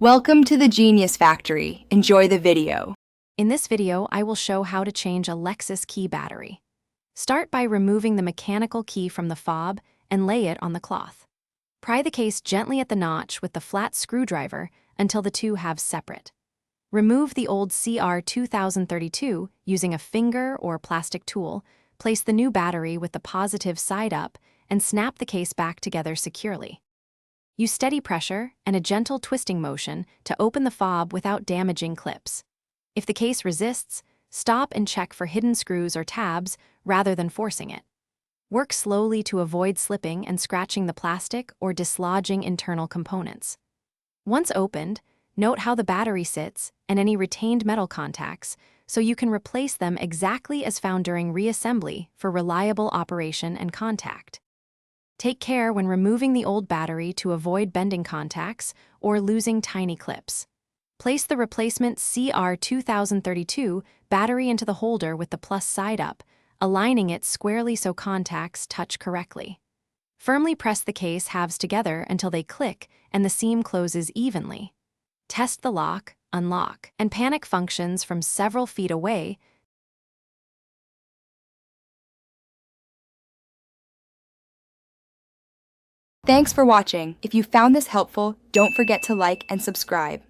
Welcome to the Genius Factory. Enjoy the video. In this video, I will show how to change a Lexus key battery. Start by removing the mechanical key from the fob and lay it on the cloth. Pry the case gently at the notch with the flat screwdriver until the two halves separate. Remove the old CR2032 using a finger or plastic tool, place the new battery with the positive side up, and snap the case back together securely. Use steady pressure and a gentle twisting motion to open the fob without damaging clips. If the case resists, stop and check for hidden screws or tabs rather than forcing it. Work slowly to avoid slipping and scratching the plastic or dislodging internal components. Once opened, note how the battery sits and any retained metal contacts so you can replace them exactly as found during reassembly for reliable operation and contact. Take care when removing the old battery to avoid bending contacts or losing tiny clips. Place the replacement CR2032 battery into the holder with the plus side up, aligning it squarely so contacts touch correctly. Firmly press the case halves together until they click and the seam closes evenly. Test the lock, unlock, and panic functions from several feet away. Thanks for watching. If you found this helpful, don't forget to like and subscribe.